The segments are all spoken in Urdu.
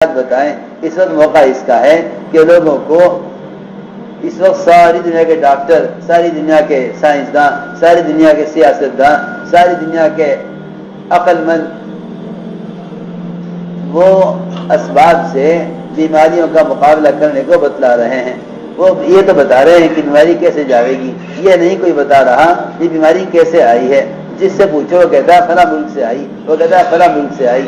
بتائیں، اس وقت موقع اس کا ہے کہ لوگوں کو اس وقت ساری دنیا کے ڈاکٹر، ساری دنیا کے سائنسداں، ساری دنیا کے سیاستداں، ساری دنیا کے عقل مند وہ اسباب سے بیماریوں کا مقابلہ کرنے کو بتلا رہے ہیں۔ وہ یہ تو بتا رہے ہیں کہ بیماری کیسے جاوے گی، یہ نہیں کوئی بتا رہا یہ بیماری کیسے آئی ہے۔ جس سے پوچھو وہ کہتا ہے فلاں ملک سے آئی، وہ کہتا ہے فلاں ملک سے آئی۔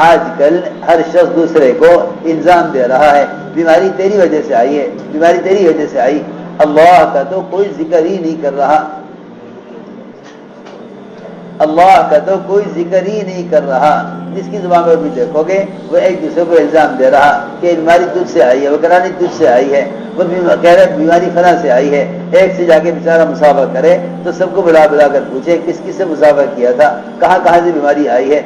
آج کل ہر شخص دوسرے کو الزام دے رہا ہے، بیماری تیری وجہ سے آئی ہے، بیماری تیری وجہ سے آئی۔ اللہ کا تو کوئی ذکر ہی نہیں کر رہا، اللہ کا تو کوئی ذکر ہی نہیں کر رہا۔ جس کی زبان پر بھی دیکھو گے وہ ایک دوسرے کو الزام دے رہا کہ بیماری تجھ سے آئی ہے، وہ کہہ رہا نہیں تجھ سے آئی ہے، وہ کہہ رہا بیماری فلاں سے آئی ہے۔ ایک سے جا کے بیچارہ مسافر کرے تو سب کو بلا بلا کر پوچھے کس کس سے مسافر کیا تھا، کہاں کہاں سے بیماری آئی ہے۔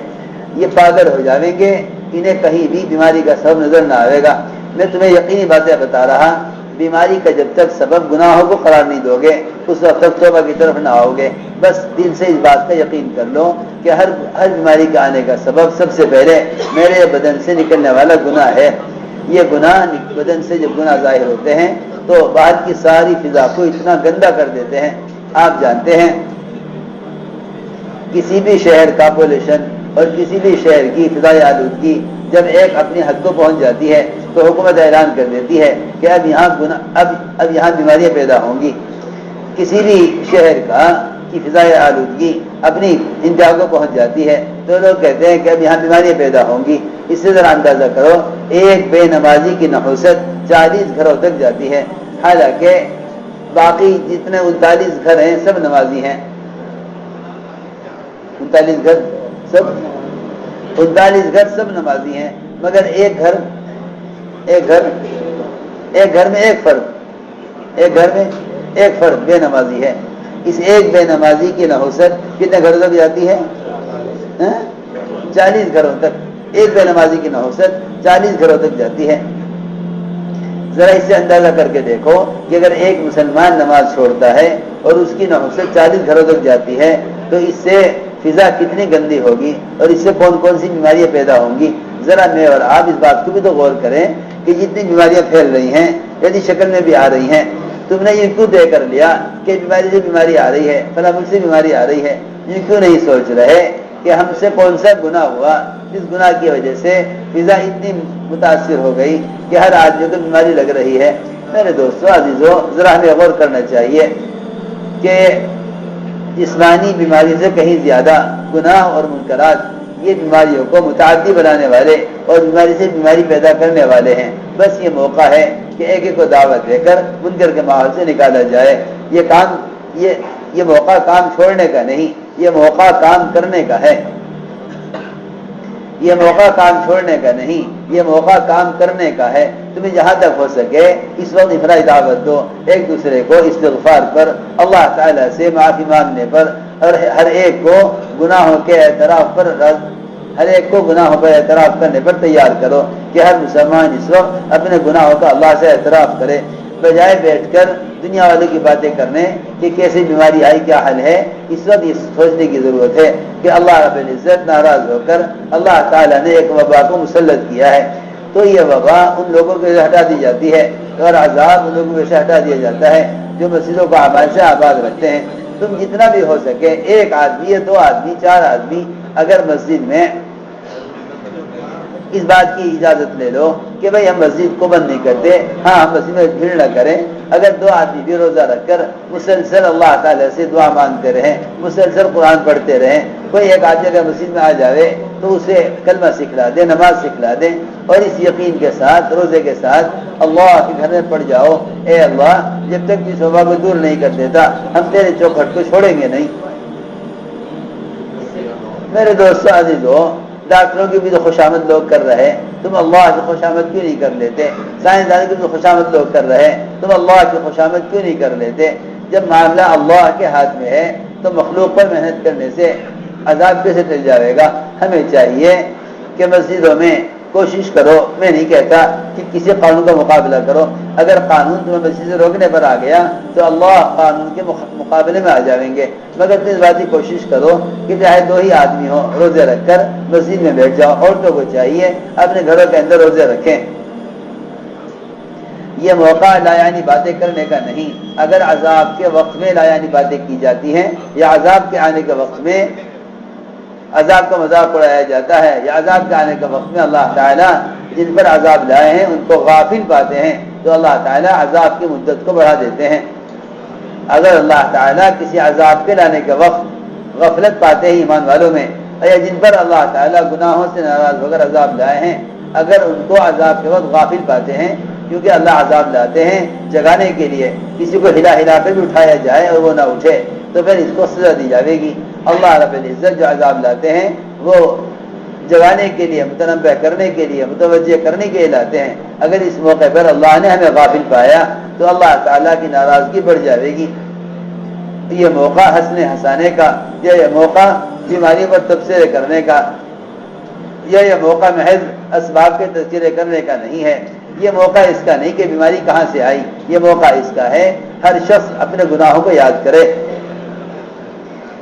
یہ پاگل ہو جائیں گے، انہیں کہیں بھی بیماری کا سبب نظر نہ آئے گا۔ میں تمہیں یقینی باتیں بتا رہا، بیماری کا جب تک سبب گناہوں کو قرار نہیں دو گے اس وقت تک توبہ کی طرف نہ آؤ گے۔ بس دل سے اس بات کا یقین کر لو کہ ہر بیماری کا آنے کا سبب سب سے پہلے میرے بدن سے نکلنے والا گناہ ہے۔ یہ گناہ بدن سے جب گناہ ظاہر ہوتے ہیں تو باہر کی ساری فضا کو اتنا گندا کر دیتے ہیں۔ آپ جانتے ہیں کسی بھی شہر کا پولوشن اور کسی بھی شہر کی فضائی آلودگی جب ایک اپنی حد کو پہنچ جاتی ہے تو حکومت اعلان کر دیتی ہے کہ اب یہاں بیماریاں پیدا ہوں گی۔ کسی بھی شہر کی فضائی آلودگی اپنی انتہا کو پہنچ جاتی ہے تو لوگ کہتے ہیں کہ اب یہاں بیماریاں پیدا ہوں گی۔ اس سے ذرا اندازہ کرو ایک بے نمازی کی نحوست 40 گھروں تک جاتی ہے، حالانکہ باقی جتنے 39 گھر ہیں سب نمازی ہیں۔ 39 گھر سب نمازی ہیں، مگر ایک گھر میں ایک فرد بے نمازی ہے۔ اس ایک بے نمازی کی نحوست کتنے گھروں تک جاتی ہے؟ 40 گھروں تک۔ ایک بے نمازی کی نحوست 40 گھروں تک جاتی ہے۔ ذرا اس سے اندازہ کر کے دیکھو کہ اگر ایک مسلمان نماز چھوڑتا ہے اور اس کی نحوست 40 گھروں تک جاتی ہے تو اس سے فضا کتنی گندی ہوگی اور اس سے کون کون سی بیماریاں پیدا ہوں گی۔ ذرا میں اور آپ اس بات کو بھی تو غور کریں کہ جتنی بیماریاں پھیل رہی ہیں یعنی شکل میں بھی آ رہی ہیں، تم نے یہ کیوں طے کر لیا کہ بیماری سے بیماری آ رہی ہے، فلاں ملک سے بیماری آ رہی ہے؟ یہ کیوں نہیں سوچ رہے کہ ہم سے کون سا گناہ ہوا جس گناہ کی وجہ سے فضا اتنی متاثر ہو گئی کہ ہر آدمی کو بیماری لگ رہی ہے؟ میرے دوستو عزیزو، ذرا ہمیں غور کرنا چاہیے کہ جسمانی بیماری سے کہیں زیادہ گناہ اور منکرات یہ بیماریوں کو متعدی بنانے والے اور بیماری سے بیماری پیدا کرنے والے ہیں۔ بس یہ موقع ہے کہ ایک ایک کو دعوت دے کر منکر کے ماحول سے نکالا جائے۔ یہ موقع کام چھوڑنے کا نہیں، یہ موقع کام کرنے کا ہے۔ یہ موقع کام چھوڑنے کا نہیں، یہ موقع کام کرنے کا ہے۔ تمہیں جہاں تک ہو سکے اس وقت افراطی دعوت دو ایک دوسرے کو استغفار پر، اللہ تعالیٰ سے معافی مانگنے پر، اور ہر ایک کو گناہوں کے اعتراف کرنے پر تیار کرو کہ ہر مسلمان اس وقت اپنے گناہوں کا اللہ سے اعتراف کرے، بجائے بیٹھ کر دنیا والے کی باتیں کرنے کہ کیسے بیماری آئی، کیا حل ہے۔ اس وقت یہ سوچنے کی ضرورت ہے کہ اللہ رب العزت ناراض ہو کر اللہ تعالیٰ نے ایک وبا کو مسلط کیا ہے، تو یہ وبا ان لوگوں کو ہٹا دی جاتی ہے اور عذاب ان لوگوں سے ہٹا دیا جاتا ہے جو مسجدوں کو آباد سے آباد رکھتے ہیں۔ تم جتنا بھی ہو سکے ایک آدمی یا 2 آدمی 4 آدمی اگر مسجد میں اس بات کی اجازت لے لو کہ بھئی ہم مسجد کو بند نہیں کرتے، ہاں ہم مسجد میں بھیڑ نہ کریں، اگر 2 آدمی بھی روزہ رکھ کر مسلسل اللہ تعالیٰ سے دعا مانگتے رہیں، مسلسل قرآن پڑھتے رہیں، کوئی ایک آدمی اگر مسجد میں آ جاوے تو اسے کلمہ سکھلا دیں، نماز سکھلا دیں، اور اس یقین کے ساتھ روزے کے ساتھ اللہ کے گھر میں پڑ جاؤ، اے اللہ جب تک اس وبا کو دور نہیں کر دیتا ہم تیرے چوکھٹ کو چھوڑیں گے نہیں۔ میرے دوستو عزیزو، ڈاکٹروں کی بھی تو خوشامد لوگ کر رہے، تم اللہ کی خوشامد کیوں نہیں کر لیتے؟ سائنسدانوں کی بھی خوشامد لوگ کر رہے، تم اللہ کی خوشامد کیوں نہیں کر لیتے؟ جب معاملہ اللہ کے ہاتھ میں ہے تو مخلوق پر محنت کرنے سے عذاب کیسے ٹل جائے گا؟ ہمیں چاہیے کہ مسجدوں میں کوشش کرو، میں نہیں کہتا کہ کسی قانون کا مقابلہ کرو، اگر قانون تمہیں مسجد سے روکنے پر آ گیا تو اللہ قانون کے مقابلے میں آ جائیں گے، مگر تم اس بات کی کوشش کرو کہ چاہے 2 ہی آدمی ہو روزے رکھ کر مسجد میں بیٹھ جاؤ۔ عورتوں کو چاہیے اپنے گھروں کے اندر روزے رکھیں۔ یہ موقع لایانی باتیں کرنے کا نہیں، اگر عذاب کے وقت میں لایانی باتیں کی جاتی ہیں یا عذاب کے آنے کے وقت میں عذاب کا مذاق اڑایا جاتا ہے، یا عذاب کے آنے کے وقت میں اللہ تعالیٰ جن پر عذاب لائے ہیں ان کو غافل پاتے ہیں تو اللہ تعالیٰ عذاب کی مدت کو بڑھا دیتے ہیں۔ اگر اللہ تعالیٰ کسی عذاب کے لانے کے وقت غفلت پاتے ہیں ایمان والوں میں، یا جن پر اللہ تعالیٰ گناہوں سے ناراض ہو کر عذاب لائے ہیں، اگر ان کو عذاب کے وقت غافل پاتے ہیں، کیونکہ اللہ عذاب لاتے ہیں جگانے کے لیے، کسی کو ہلا ہلا کر بھی اٹھایا جائے اور وہ نہ اٹھے تو پھر اس کو سزا دی جائے گی۔ اللہ رب العزت جو عذاب لاتے ہیں وہ جگانے کے لیے، متنبہ کرنے کے لیے، متوجہ کرنے کے لیے لاتے ہیں۔ اگر اس موقع پر اللہ نے ہمیں غافل پایا تو اللہ تعالیٰ کی ناراضگی بڑھ جائے گی۔ یہ موقع ہنسنے ہنسانے کا، یا یہ موقع بیماری پر تبصرے کرنے کا، یا یہ موقع محض اسباب کے تذکرے کرنے کا نہیں ہے۔ یہ موقع اس کا نہیں کہ بیماری کہاں سے آئی، یہ موقع اس کا ہے ہر شخص اپنے گناہوں کو یاد کرے۔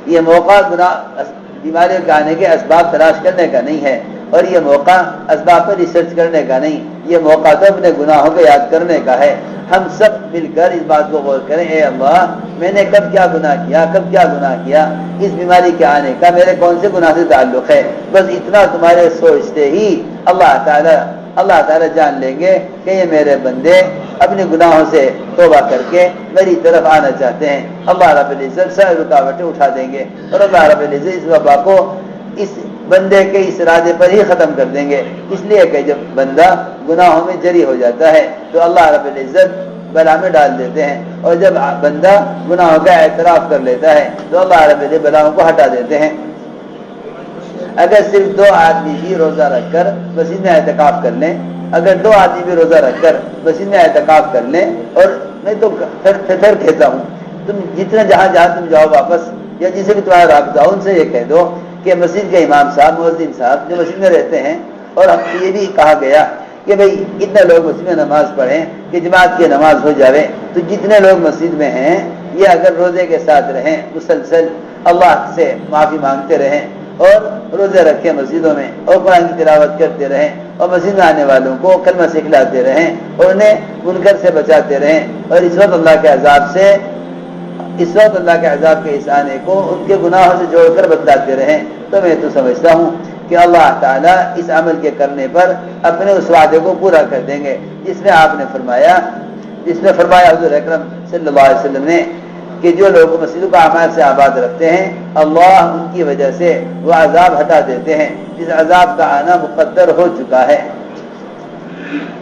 یہ موقع بیماریوں کے آنے کے اسباب تلاش کرنے کا نہیں ہے، اور یہ موقع اسباب پر ریسرچ کرنے کا نہیں، یہ موقع تو اپنے گناہوں کو یاد کرنے کا ہے۔ ہم سب مل کر اس بات کو غور کریں، اے اللہ میں نے کب کیا گناہ کیا، کب کیا گناہ کیا، اس بیماری کے آنے کا میرے کون سے گناہ سے تعلق ہے۔ بس اتنا تمہارے سوچتے ہی اللہ تعالیٰ جان لیں گے کہ یہ میرے بندے اپنے گناہوں سے توبہ کر کے میری طرف آنا چاہتے ہیں۔ اللہ رب العزت ساری رکاوٹیں اٹھا دیں گے، اور اللہ رب العزت اس وبا کو اس بندے کے اس ارادے پر ہی ختم کر دیں گے، اس لیے کہ جب بندہ گناہوں میں جری ہو جاتا ہے تو اللہ رب العزت بلا میں ڈال دیتے ہیں، اور جب بندہ گناہوں کا اعتراف کر لیتا ہے تو اللہ رب العزت بلاؤں کو ہٹا دیتے ہیں۔ اگر صرف 2 آدمی بھی روزہ رکھ کر مسجد میں اعتکاف کر لیں، اگر 2 آدمی بھی روزہ رکھ کر مسجد میں اعتکاف کر لیں، اور میں تو پھر کہتا ہوں تم جتنا جہاں تم جاؤ واپس، یا جسے بھی تمہارا رابطہ ہو ان سے یہ کہہ دو کہ مسجد کے امام صاحب، مؤذن صاحب جو مسجد میں رہتے ہیں، اور یہ بھی کہا گیا کہ بھئی اتنے لوگ مسجد میں نماز پڑھیں کہ جماعت کی نماز ہو جاوے، تو جتنے لوگ مسجد میں ہیں یہ اگر روزے کے ساتھ رہیں، مسلسل اللہ سے معافی مانگتے رہیں اور روزے رکھیں مسجدوں میں، اور قرآن کی تلاوت کرتے رہیں، اور مسجد میں آنے والوں کو کلمہ سکھلاتے رہیں، اور انہیں منکر سے بچاتے رہیں، اور اس وقت اللہ کے عذاب کے اس آنے کو ان کے گناہوں سے جوڑ کر بتلاتے رہیں، تو میں تو سمجھتا ہوں کہ اللہ تعالیٰ اس عمل کے کرنے پر اپنے اس وعدے کو پورا کر دیں گے جس میں فرمایا حضور اکرم صلی اللہ علیہ وسلم نے کہ جو لوگ مسجدوں کا اعمال سے آباد رکھتے ہیں اللہ ان کی وجہ سے وہ عذاب ہٹا دیتے ہیں جس عذاب کا آنا مقدر ہو چکا ہے۔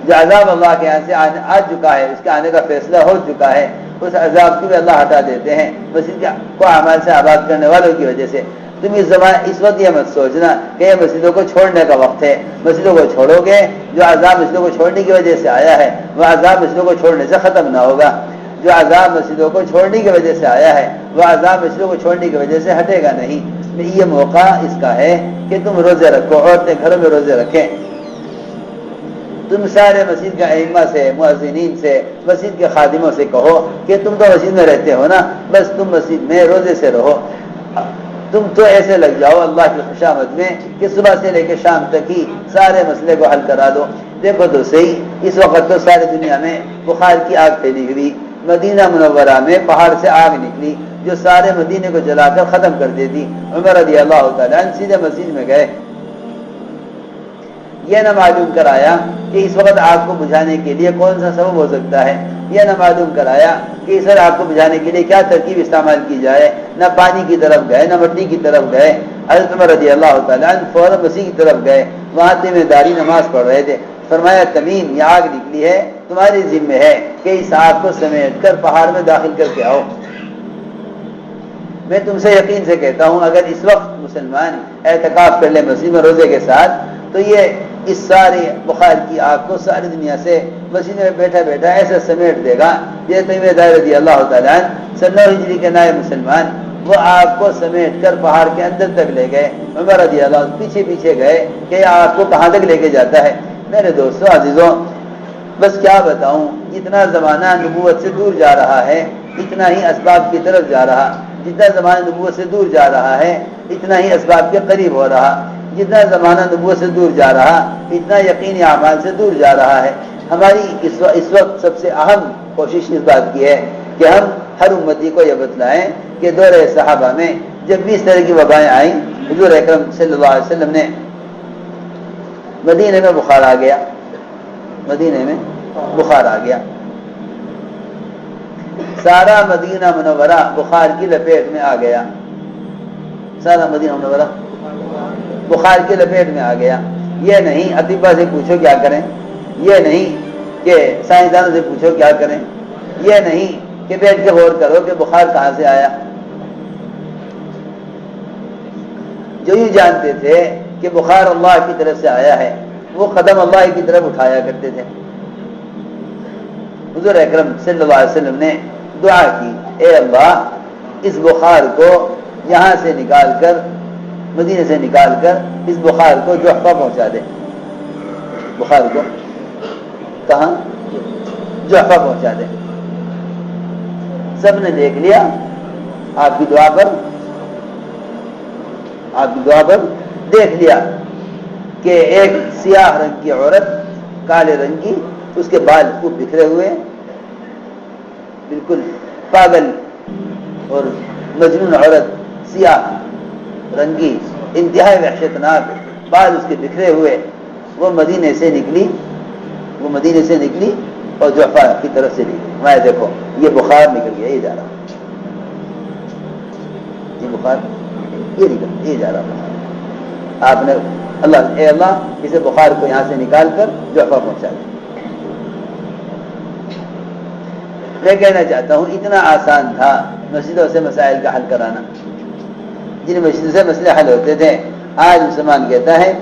جو عذاب اللہ کے یہاں سے آ چکا ہے، اس کے آنے کا فیصلہ ہو چکا ہے، اس عذاب کو بھی اللہ ہٹا دیتے ہیں مسجد کو اعمال سے آباد کرنے والوں کی وجہ سے۔ تم اس وقت یہ مت سوچنا کہ یہ مسجدوں کو چھوڑنے کا وقت ہے، مسجدوں کو چھوڑو گے جو عذاب مسجدوں کو چھوڑنے کی وجہ سے آیا ہے وہ عذاب مسجدوں کو چھوڑنے سے ختم نہ ہوگا، جو عذاب مسجدوں کو چھوڑنے کی وجہ سے آیا ہے وہ عذاب مسجدوں کو چھوڑنے کی وجہ سے ہٹے گا نہیں۔ یہ موقع اس کا ہے کہ تم روزے رکھو، عورتیں گھروں میں روزے رکھیں، تم سارے مسجد کے ائمہ سے، مؤذنین سے، مسجد کے خادموں سے کہو کہ تم تو مسجد میں رہتے ہو نا، بس تم مسجد میں روزے سے رہو، تم تو ایسے لگ جاؤ اللہ کی خوشامد میں کہ صبح سے لے کے شام تک ہی سارے مسئلے کو حل کرا دو۔ دیکھو تو صحیح، اس وقت تو ساری دنیا میں بخار کی آگ پھیلی ہوئی، مدینہ منورہ میں پہاڑ سے آگ نکلی جو سارے مدینے کو جلا کر ختم کر دیتی۔ عمر رضی اللہ تعالیٰ عنہ سیدھے مسجد میں گئے، یہ نہ معلوم کرایا کہ اس وقت آگ کو بجھانے کے لیے کون سا سبب ہو سکتا ہے، یہ نہ معلوم کرایا کہ اس وقت آگ کو بجھانے کے لیے کیا ترکیب استعمال کی جائے، نہ پانی کی طرف گئے نہ مٹی کی طرف گئے۔ حضرت عمر رضی اللہ تعالیٰ عنہ فوراً مسیح کی طرف گئے، وہاں ذمہ داری نماز پڑھ رہے تھے، فرمایا تمیم یہ آگ نکلی ہے تمہاری ذمہ ہے کہ اس آگ کو سمیٹ کر پہاڑ میں داخل کر کے آؤ۔ میں تم سے یقین سے کہتا ہوں اگر اس وقت مسلمان اعتکاف کر لے مسجد میں روزے کے ساتھ تو یہ اس سارے بخار کی آگ کو ساری دنیا سے مسجد میں بیٹھا بیٹھا ایسا سمیٹ دے گا۔ یہ تمیم دار رضی اللہ تعالیٰ عنہ 9 ہجری کے نائب مسلمان وہ آگ کو سمیٹ کر پہاڑ کے اندر تک لے گئے. عمر رضی اللہ عنہ پیچھے پیچھے گئے کہ یہ آگ کو کہاں تک لے کے جاتا ہے. میرے دوستوں عزیزوں، بس کیا بتاؤں، جتنا زمانہ نبوت سے دور جا رہا ہے اتنا ہی اسباب کی طرف جا رہا. جتنا زمانہ نبوت سے دور جا رہا ہے اتنا ہی اسباب کے قریب ہو رہا. جتنا زمانہ نبوت سے دور جا رہا اتنا یقینی اعمال سے دور جا رہا ہے. ہماری اس وقت سب سے اہم کوشش اس بات کی ہے کہ ہم ہر امتی کو یہ بتلائیں کہ دور صحابہ میں جب بھی اس طرح کی وبائیں آئیں، حضور اکرم صلی اللہ علیہ وسلم نے مدینے میں بخار آ گیا، مدینے میں بخار آ گیا، سارا مدینہ منورہ بخار کی لپیٹ میں آ گیا. سارا مدینہ منورہ بخار کی لپیٹ میں آ گیا. یہ نہیں اطباء سے پوچھو کیا کریں، یہ نہیں کہ سائنسدانوں سے پوچھو کیا کریں، یہ نہیں کہ بیٹھ کے غور کرو کہ بخار کہاں سے آیا. جو یہ جانتے تھے کہ بخار اللہ کی طرف سے آیا ہے وہ قدم اللہ کی طرف اٹھایا کرتے تھے. حضور اکرم صلی اللہ علیہ وسلم نے دعا کی، اے اللہ اس بخار کو یہاں سے نکال کر، مدینے سے نکال کر اس بخار کو جحفہ پہنچا دے. بخار کو کہاں؟ جحفہ پہنچا دے. سب نے دیکھ لیا آپ کی دعا پر، آپ کی دعا پر دیکھ لیا کہ ایک سیاہ رنگ کی عورت، کالے رنگ کی، اس کے بال خوب بکھرے ہوئے، بالکل پاگل اور مجنون عورت، سیاہ رنگی، انتہائی وحشتناک، بال اس کے بکھرے ہوئے، وہ مدینے سے نکلی، وہ مدینے سے نکلی اور جحفہ کی طرف سے نکلی. میں دیکھو یہ بخار نکل گیا، یہ جا رہا، یہ بخار یہ نکل، یہ جا رہا بخار. آپ نے اللہ، اے اللہ اسے بخار کو یہاں سے نکال کر جحفہ پہنچا دے. میں کہنا چاہتا ہوں اتنا آسان تھا مسجدوں سے مسائل کا حل کرانا. جن مسجدوں سے مسئلے حل ہوتے تھے، آج مسلمان کہتا ہے